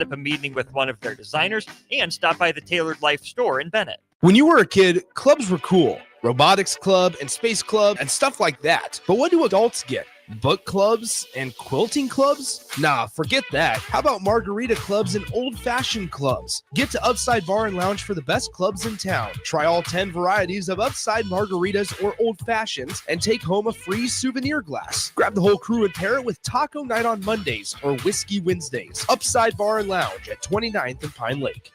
up a meeting with one of their designers, and stop by the Tailored Life store in Bennett. When you were a kid, clubs were cool. Robotics club and space club and stuff like that. But what do adults get? Book clubs and quilting clubs? Nah, forget that. How about margarita clubs and old-fashioned clubs? Get to Upside Bar and Lounge for the best clubs in town. Try all 10 varieties of Upside margaritas or old-fashions and take home a free souvenir glass. Grab the whole crew and pair it with taco night on Mondays or whiskey Wednesdays. Upside Bar and Lounge at 29th and Pine Lake.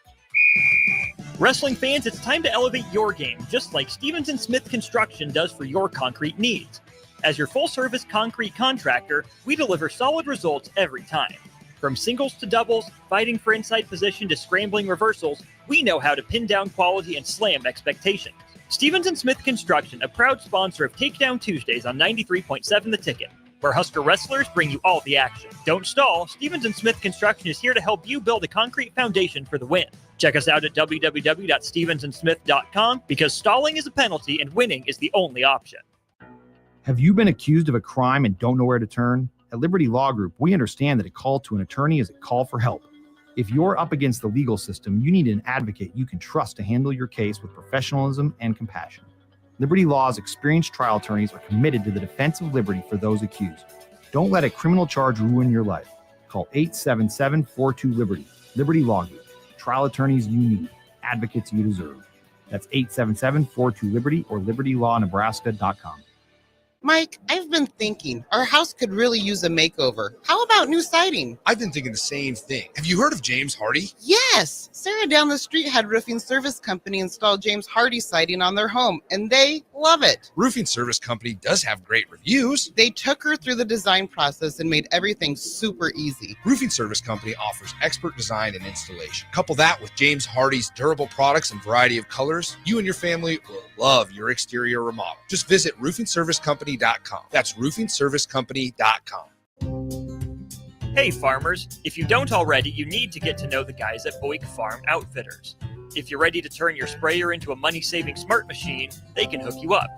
Wrestling fans, it's time to elevate your game, just like Stevens & Smith Construction does for your concrete needs. As your full-service concrete contractor, we deliver solid results every time. From singles to doubles, fighting for inside position to scrambling reversals, we know how to pin down quality and slam expectations. Stevens & Smith Construction, a proud sponsor of Takedown Tuesdays on 93.7 The Ticket, where Husker wrestlers bring you all the action. Don't stall. Stevens & Smith Construction is here to help you build a concrete foundation for the win. Check us out at www.stevensandsmith.com because stalling is a penalty and winning is the only option. Have you been accused of a crime and don't know where to turn? At Liberty Law Group, we understand that a call to an attorney is a call for help. If you're up against the legal system, you need an advocate you can trust to handle your case with professionalism and compassion. Liberty Law's experienced trial attorneys are committed to the defense of liberty for those accused. Don't let a criminal charge ruin your life. Call 877-42-LIBERTY. Liberty Law Group. Trial attorneys you need. Advocates you deserve. That's 877-42-LIBERTY or libertylawnebraska.com. Mike, I've been thinking our house could really use a makeover. How about new siding? I've been thinking the same thing. Have you heard of James Hardy? Yes! Sarah down the street had Roofing Service Company install James Hardy siding on their home, and they love it. Roofing Service Company does have great reviews. They took her through the design process and made everything super easy. Roofing Service Company offers expert design and installation. Couple that with James Hardy's durable products and variety of colors, you and your family will love your exterior remodel. Just visit roofingservicecompany.com. That's roofingservicecompany.com. Hey farmers, if you don't already, you need to get to know the guys at Boyk Farm Outfitters. If you're ready to turn your sprayer into a money-saving smart machine, they can hook you up.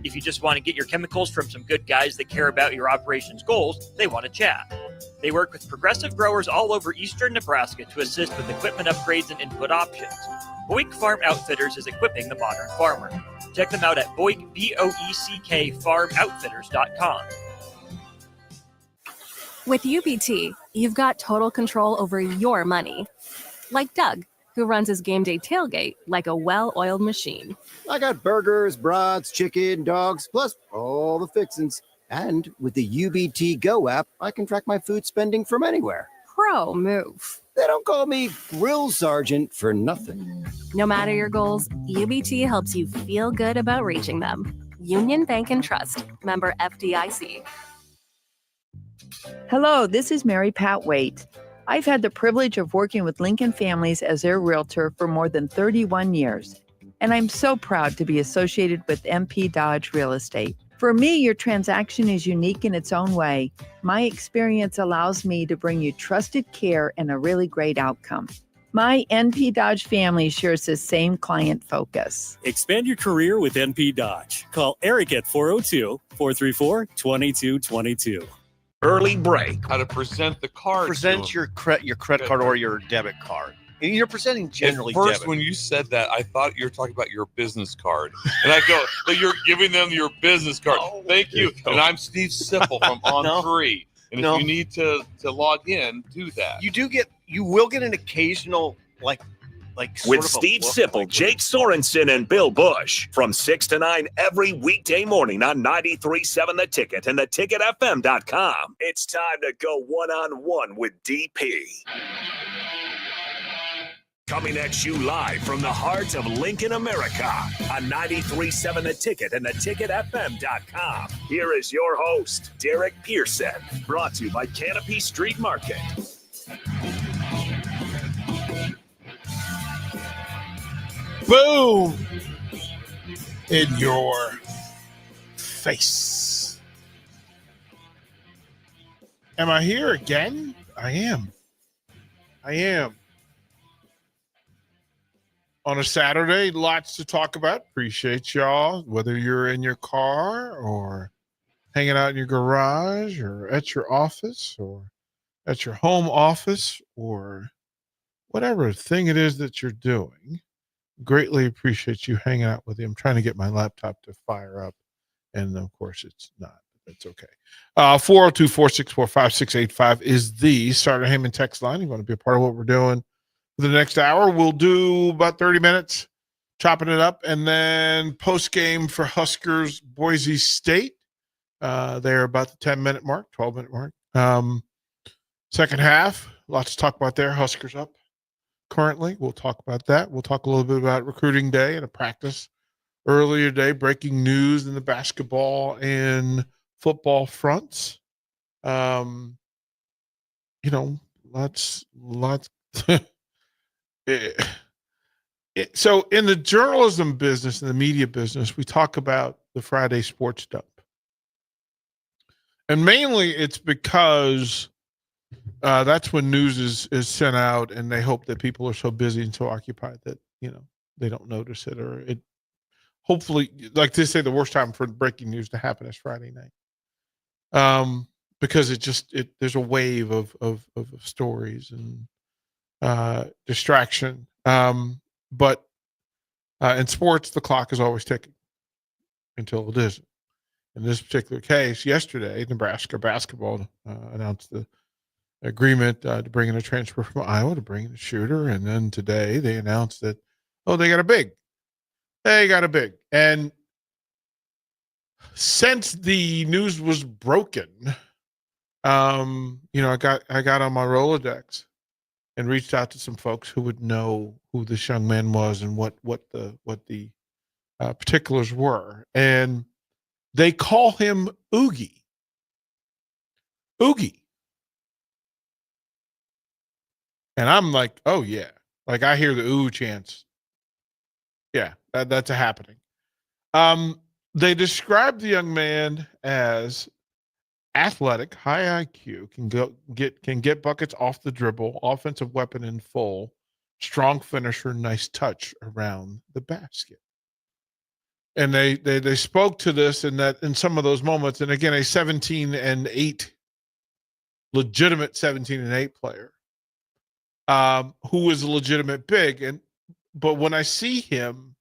If you just want to get your chemicals from some good guys that care about your operations goals, they want to chat. They work with progressive growers all over eastern Nebraska to assist with equipment upgrades and input options. Boyk Farm Outfitters is equipping the modern farmer. Check them out at Boyk, B-O-E-C-K, farmoutfitters.com. With UBT, you've got total control over your money. Like Doug, who runs his game day tailgate like a well-oiled machine. I got burgers, brats, chicken, dogs, plus all the fixins'. And with the UBT Go app, I can track my food spending from anywhere. Pro move. They don't call me Grill Sergeant for nothing. No matter your goals, UBT helps you feel good about reaching them. Union Bank and Trust. Member FDIC. Hello, this is Mary Pat Waite. I've had the privilege of working with Lincoln Families as their realtor for more than 31 years, and I'm so proud to be associated with MP Dodge Real Estate. For me, your transaction is unique in its own way. My experience allows me to bring you trusted care and a really great outcome. My NP Dodge family shares the same client focus. Expand your career with NP Dodge. Call Eric at 402-434-2222. Early break. How to present the card. Present your credit card or your debit card. And you're presenting generally At first, debit. when you said that, I thought you were talking about your business card. And I go, so you're giving them your business card. Oh, thank you. And I'm Steve Sipple from On3. And if you need to log in, do that. You will get an occasional, like with Steve Sipple, Jake Sorensen, and Bill Bush from 6 to 9 every weekday morning on 93.7 The Ticket and theticketfm.com. It's time to go one-on-one with DP. Coming at you live from the heart of Lincoln, America on 93.7 The Ticket and theticketfm.com. Here is your host, Derek Pearson, brought to you by Canopy Street Market. Boom! In your face. Am I here again? I am. On a Saturday, lots to talk about. Appreciate y'all, whether you're in your car or hanging out in your garage or at your office or at your home office or whatever thing it is that you're doing. Greatly appreciate you hanging out with you. I'm trying to get my laptop to fire up, and of course it's not. That's okay. 402-464-5685 is the Starter Heyman text line. You want to be a part of what we're doing for the next hour? We'll do about 30 minutes chopping it up, and then post game for Huskers Boise State. They're about the 10-minute mark, 12-minute mark. Second half, lots to talk about there. Huskers up currently. We'll talk about that. We'll talk a little bit about recruiting day and a practice earlier today. Breaking news in the basketball and football fronts. Lots. So in the journalism business and the media business, we talk about the Friday sports dump. And mainly it's because that's when news is sent out, and they hope that people are so busy and so occupied that, they don't notice it, or it hopefully, like they say, the worst time for breaking news to happen is Friday night. Because there's a wave of stories and distraction. But in sports, the clock is always ticking until it isn't. In this particular case, yesterday, Nebraska basketball announced the agreement to bring in a transfer from Iowa to bring in a shooter. And then today they announced that, they got a big. They got a big. And since the news was broken, I got on my Rolodex and reached out to some folks who would know who this young man was and what the particulars were. And they call him Oogie. Oogie. And I'm like, oh, yeah. Like, I hear the ooh chants. Yeah, that's a happening. They described the young man as athletic, high IQ, can get buckets off the dribble, offensive weapon in full, strong finisher, nice touch around the basket. And they spoke to this in some of those moments. And again, a 17-8, legitimate 17-8 player, who is a legitimate big. But when I see him,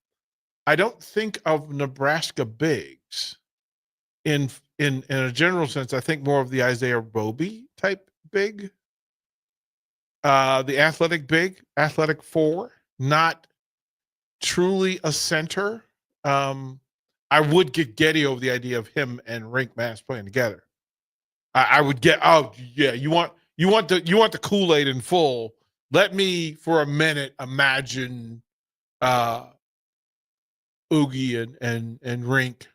I don't think of Nebraska bigs in a general sense. I think more of the Isaiah Roby type big, the athletic big, athletic four, not truly a center. I would get Getty over the idea of him and Rink Mass playing together. I would get, you want the Kool-Aid in full. Let me for a minute imagine Oogie and Rink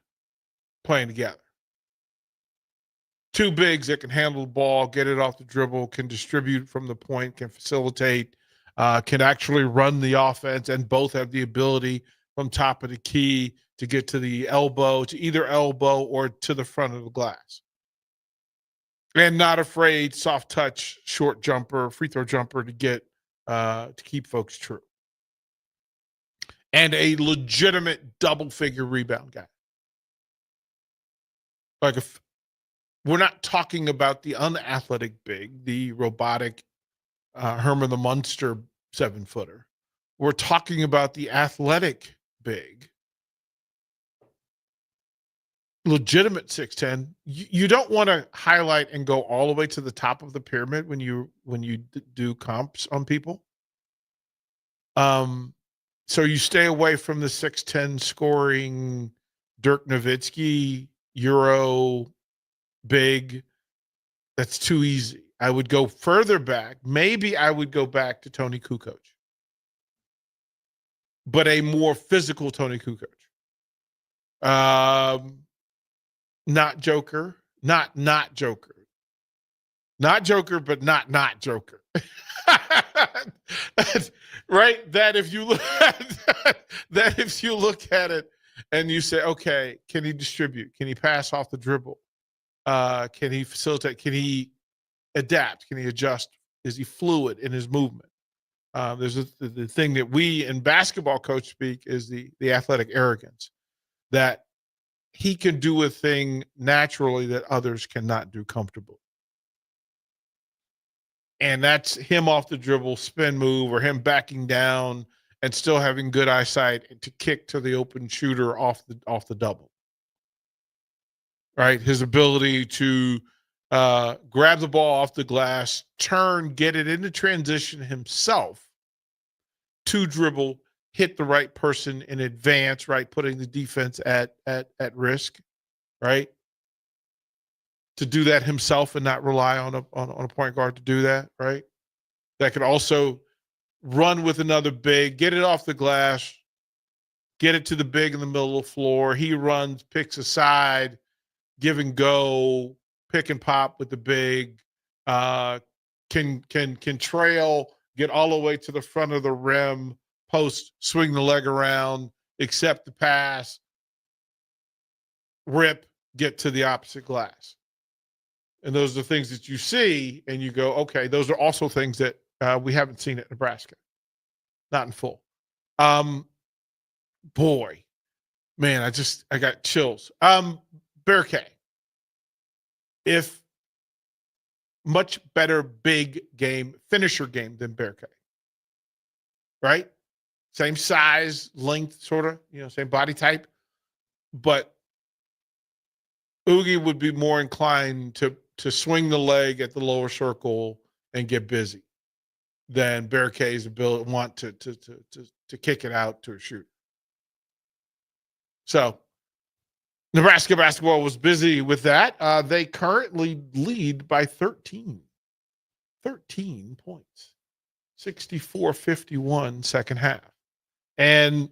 playing together. Two bigs that can handle the ball, get it off the dribble, can distribute from the point, can facilitate, can actually run the offense, and both have the ability from top of the key to get to the elbow, to either elbow or to the front of the glass. And not afraid, soft touch, short jumper, free throw jumper to get to keep folks true. And a legitimate double-figure rebound guy. Like, if we're not talking about the unathletic big, the robotic Herman the Munster 7-footer. We're talking about the athletic big, legitimate 6'10". You don't want to highlight and go all the way to the top of the pyramid when you do comps on people. So you stay away from the 6'10" scoring Dirk Nowitzki Euro big. That's too easy. I would go further back. Maybe I would go back to Tony Kukoc, but a more physical Tony Kukoc. Not Joker, not Joker, not Joker, but not Joker. Right? That if you look at it and you say, okay, can he distribute? Can he pass off the dribble? Can he facilitate? Can he adapt? Can he adjust? Is he fluid in his movement? There's the thing that we in basketball coach speak is the athletic arrogance, that he can do a thing naturally that others cannot do comfortably. And that's him off the dribble, spin move, or him backing down and still having good eyesight to kick to the open shooter off the double. Right? His ability to grab the ball off the glass, turn, get it into transition himself, to dribble, hit the right person in advance, right? Putting the defense at risk, right? To do that himself and not rely on a point guard to do that, right? That could also run with another big, get it off the glass, get it to the big in the middle of the floor. He runs, picks a side, give and go, pick and pop with the big, can trail, get all the way to the front of the rim, post, swing the leg around, accept the pass, rip, get to the opposite glass. And those are the things that you see, and you go, okay, those are also things that we haven't seen at Nebraska. Not in full. Boy, man, I got chills. Bear K. If much better big game, finisher game than Bear K. Right? Same size, length, sort of, same body type. But Oogie would be more inclined to swing the leg at the lower circle and get busy than Bear K's ability want to kick it out to a shooter. So Nebraska basketball was busy with that. They currently lead by 13 points, 64-51 second half. And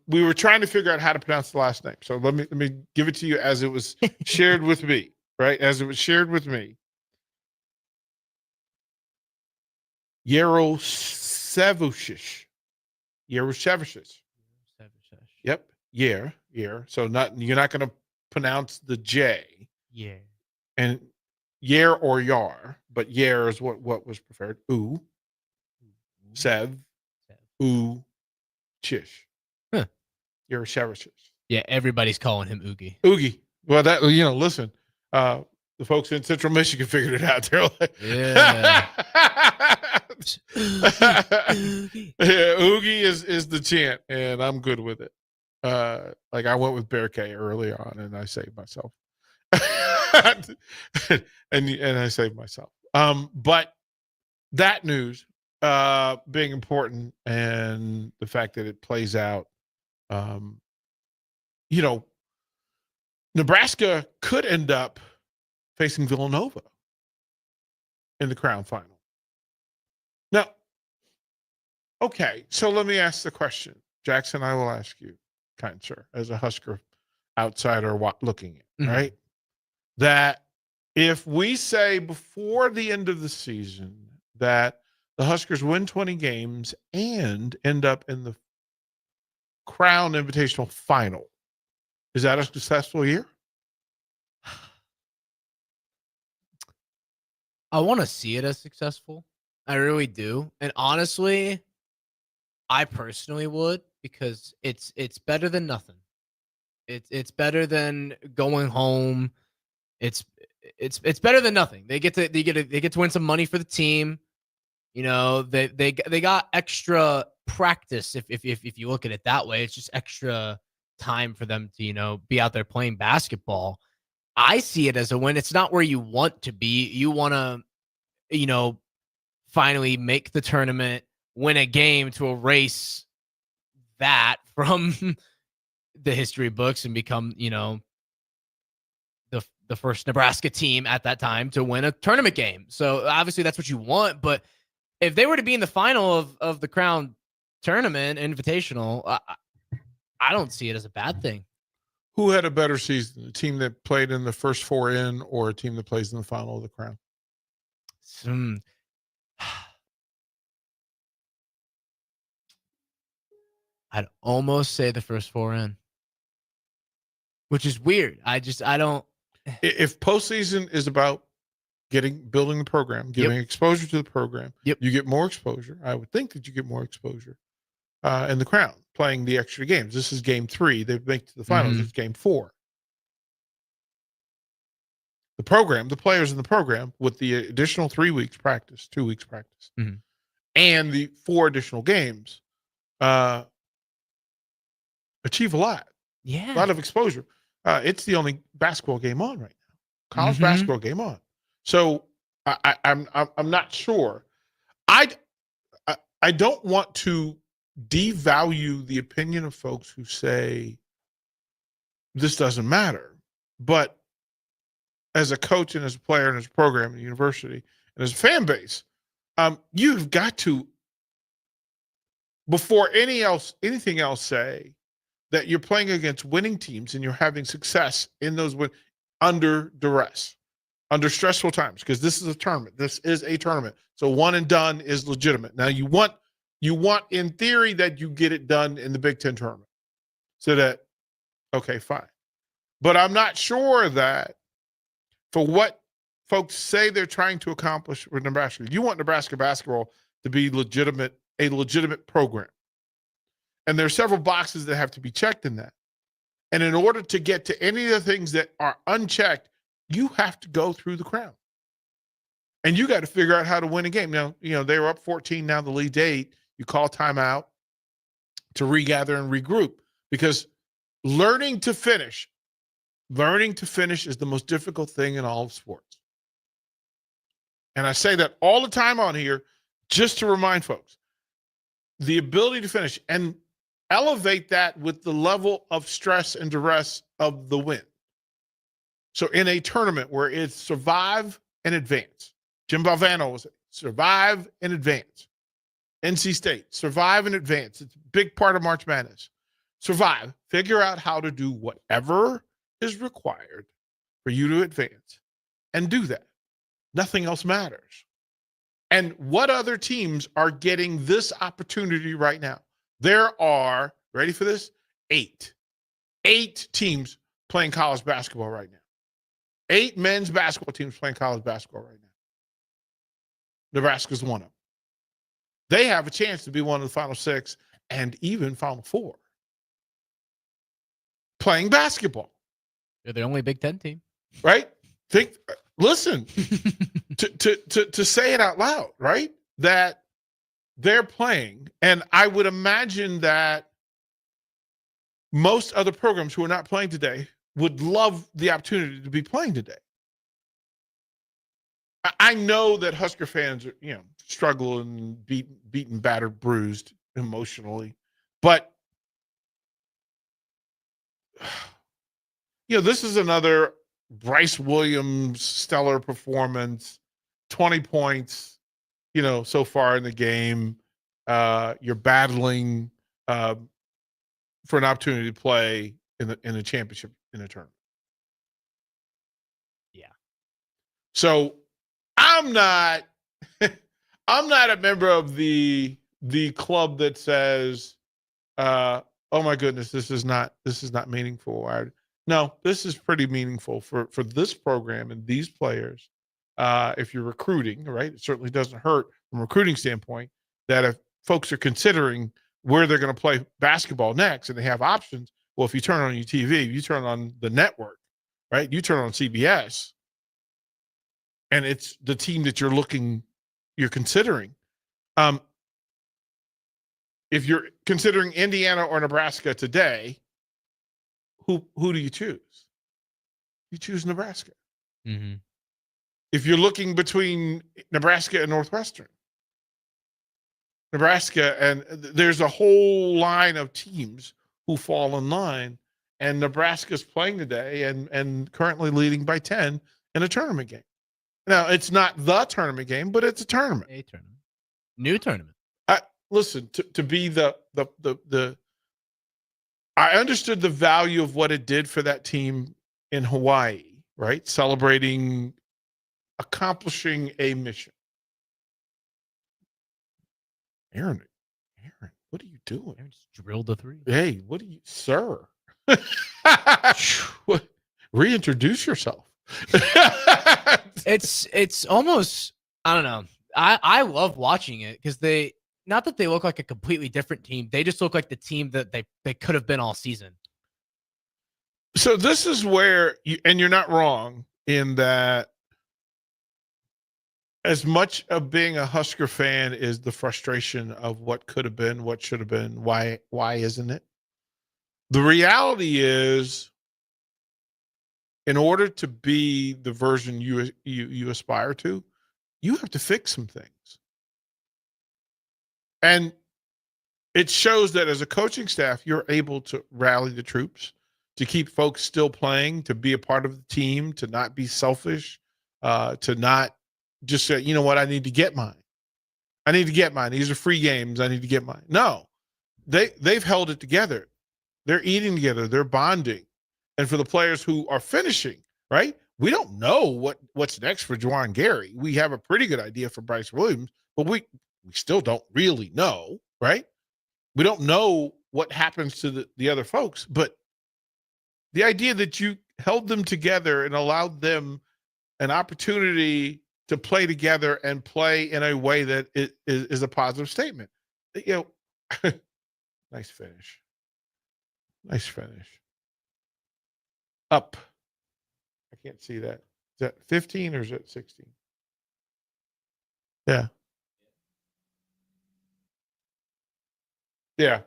we were trying to figure out how to pronounce the last name. So let me give it to you as it was shared with me, right? As it was shared with me. Yarosevicius. Yep. Yer. So you're not going to pronounce the J. Yeah. And Yer or Yar, but Yer is what was preferred. Ooh. Sev. Ooh. Chish. Huh. Yarosevicius. Yeah, everybody's calling him Oogie. Oogie. Well, that listen, the folks in Central Michigan figured it out. They're like, yeah. Yeah, Oogie is the chant, and I'm good with it. Like I went with Bear K early on, and I saved myself. and I saved myself. But that news being important, and the fact that it plays out, Nebraska could end up facing Villanova in the Crown Final. Now, okay, so let me ask the question. Jackson, I will ask you, kind sir, as a Husker outsider looking at, right? That if we say before the end of the season that the Huskers win 20 games and end up in the Crown Invitational Final, is that a successful year? I want to see it as successful. I really do. And honestly, I personally would, because it's better than nothing. It's better than going home. It's better than nothing. They get to win some money for the team. They got extra practice if you look at it that way. It's just extra time for them to be out there playing basketball. I see it as a win. It's not where you want to be. You want to finally make the tournament, win a game to erase that from the history books and become the first Nebraska team at that time to win a tournament game. So obviously that's what you want. But if they were to be in the final of the Crown Tournament Invitational, I don't see it as a bad thing. Who had a better season, a team that played in the first four in, or a team that plays in the final of the Crown? I'd almost say the first four in, which is weird. I don't. If postseason is about building the program, giving exposure to the program, you get more exposure. I would think that you get more exposure in the Crown, playing the extra games. This is game 3. They make to the finals. It's game 4. the players in the program, with the additional 3 weeks practice, 2 weeks practice, and the 4 additional games, achieve a lot. Yeah. A lot of exposure. It's the only basketball game on right now. College basketball game on. So I'm not sure. I don't want to devalue the opinion of folks who say this doesn't matter. But as a coach and as a player and as a program at the university and as a fan base, you've got to, before anything else, say that you're playing against winning teams and you're having success in those under duress, under stressful times, because this is a tournament. This is a tournament. So one and done is legitimate. Now you want in theory that you get it done in the Big Ten tournament. So that, okay, fine. But I'm not sure that for what folks say they're trying to accomplish with Nebraska, you want Nebraska basketball to be a legitimate program. And there are several boxes that have to be checked in that. And in order to get to any of the things that are unchecked, you have to go through the crowd. And you got to figure out how to win a game. Now, they were up 14, now the lead's 8. You call timeout to regather and regroup, because learning to finish is the most difficult thing in all of sports. And I say that all the time on here just to remind folks, the ability to finish and elevate that with the level of stress and duress of the win. So in a tournament where it's survive and advance, Jim Valvano was survive and advance. NC State, survive and advance. It's a big part of March Madness. Survive, figure out how to do whatever is required for you to advance and do that. Nothing else matters. And what other teams are getting this opportunity right now? There are, ready for this? 8 teams playing college basketball right now. 8 men's basketball teams playing college basketball right now. Nebraska's one of them. They have a chance to be one of the Final 6 and even Final 4 playing basketball. They're the only Big Ten team, right? Listen, to say it out loud, right? That they're playing, and I would imagine that most other programs who are not playing today would love the opportunity to be playing today. I know that Husker fans are, struggle and beaten, battered, bruised emotionally, but this is another Bryce Williams stellar performance, 20 points, so far in the game. You're battling for an opportunity to play in a championship in a tournament. Yeah. So I'm not a member of the club that says, oh my goodness, this is not meaningful. No, this is pretty meaningful for this program and these players. If you're recruiting, right, it certainly doesn't hurt from a recruiting standpoint that if folks are considering where they're going to play basketball next and they have options, well, if you turn on your TV, you turn on the network, right, you turn on CBS, and it's the team that you're considering. If you're considering Indiana or Nebraska today, who do you choose? You choose Nebraska. Mm-hmm. If you're looking between Nebraska and Northwestern, and there's a whole line of teams who fall in line, and Nebraska's playing today and currently leading by 10 in a tournament game. Now, it's not the tournament game, but it's a tournament. A tournament. New tournament. Listen, to be the I understood the value of what it did for that team in Hawaii, right? Celebrating, accomplishing a mission. Aaron, what are you doing? Aaron just drilled the 3. Hey, what are you, sir? Reintroduce yourself. It's almost, I don't know. I love watching it because not that they look like a completely different team. They just look like the team that they could have been all season. So this is where and you're not wrong in that as much of being a Husker fan is the frustration of what could have been, what should have been, why isn't it? The reality is, in order to be the version you aspire to, you have to fix some things. And it shows that as a coaching staff, you're able to rally the troops, to keep folks still playing, to be a part of the team, to not be selfish, to not just say, you know what, I need to get mine. I need to get mine. These are free games. I need to get mine. No, they've held it together. They're eating together. They're bonding. And for the players who are finishing, right, we don't know what's next for Juwan Gary. We have a pretty good idea for Bryce Williams, but we still don't really know, right? We don't know what happens to the other folks. But the idea that you held them together and allowed them an opportunity to play together and play in a way that is a positive statement. You know, nice finish. Nice finish. Up. I can't see that. Is that 15 or is it 16? Yeah. Yeah.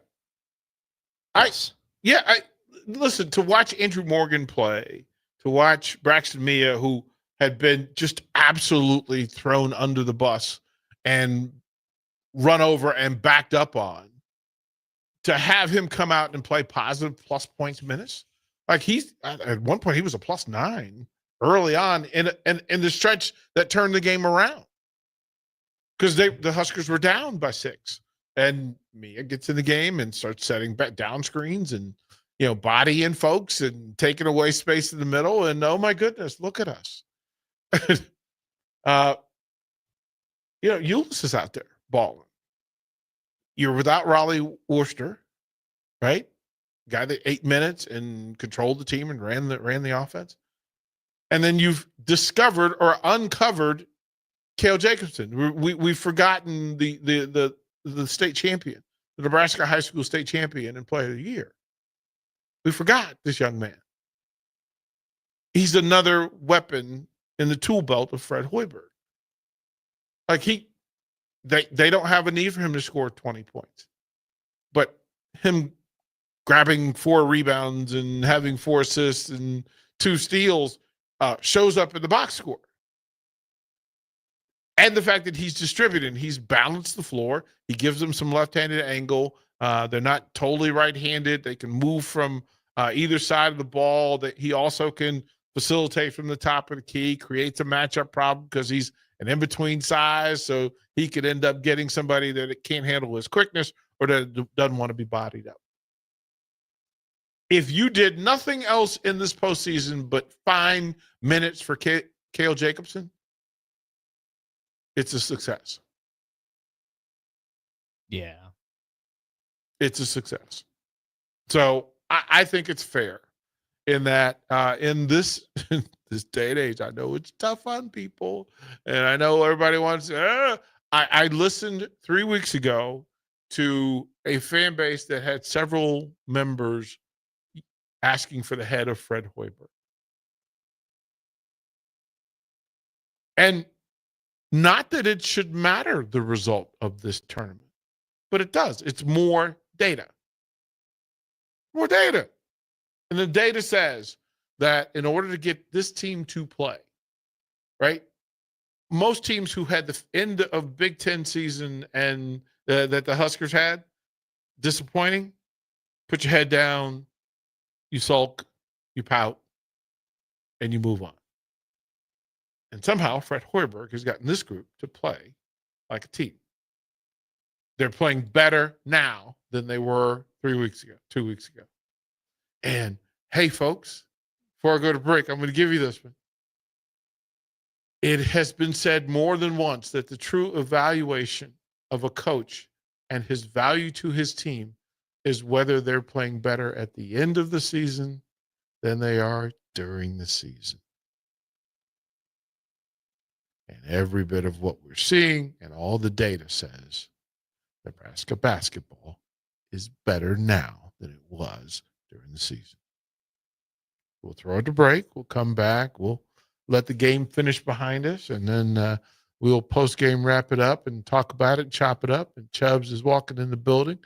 Listen, to watch Andrew Morgan play, to watch Braxton Mia, who had been just absolutely thrown under the bus and run over and backed up on, to have him come out and play positive plus points minutes. Like he's at one point, he was a +9 early on in the stretch that turned the game around, because the Huskers were down by 6, and Mia gets in the game and starts setting back down screens and, you know, bodying folks and taking away space in the middle. And oh my goodness, look at us. You know, Ulis is out there balling. You're without Raleigh Worcester, right? Guy that 8 minutes and controlled the team and ran the offense. And then you've discovered or uncovered Cale Jacobson. We've forgotten the state champion, the Nebraska high school state champion and player of the year. We forgot this young man. He's another weapon in the tool belt of Fred Hoiberg. Like they don't have a need for him to score 20 points, but him grabbing 4 rebounds and having 4 assists and 2 steals shows up in the box score. And the fact that he's distributing, he's balanced the floor. He gives them some left-handed angle. They're not totally right-handed. They can move from either side of the ball. That he also can facilitate from the top of the key, creates a matchup problem because he's an in-between size, so he could end up getting somebody that can't handle his quickness or that doesn't want to be bodied up. If you did nothing else in this postseason but find minutes for Cale Jacobson, it's a success. Yeah. It's a success. So I think it's fair in that in this this day and age, I know it's tough on people, and I know everybody wants I listened 3 weeks ago to a fan base that had several members asking for the head of Fred Hoiberg. And not that it should matter the result of this tournament, but it does. It's more data. More data. And the data says that in order to get this team to play, right? Most teams who had the end of Big Ten season and that the Huskers had, disappointing, put your head down, you sulk, you pout, and you move on. And somehow Fred Hoiberg has gotten this group to play like a team. They're playing better now than they were 3 weeks ago, 2 weeks ago. And hey, folks, before I go to break, I'm going to give you this one. It has been said more than once that the true evaluation of a coach and his value to his team is whether they're playing better at the end of the season than they are during the season. And every bit of what we're seeing and all the data says Nebraska basketball is better now than it was during the season. We'll throw it to break. We'll come back. We'll let the game finish behind us, and then we'll post-game wrap it up and talk about it, chop it up. And Chubbs is walking in the building,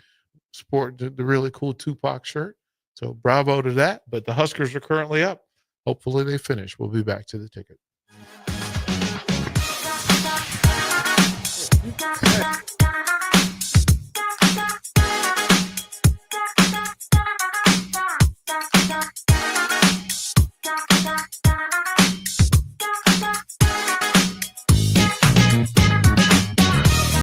sporting the really cool Tupac shirt. So bravo to that. But the Huskers are currently up. Hopefully they finish. We'll be back to the ticket.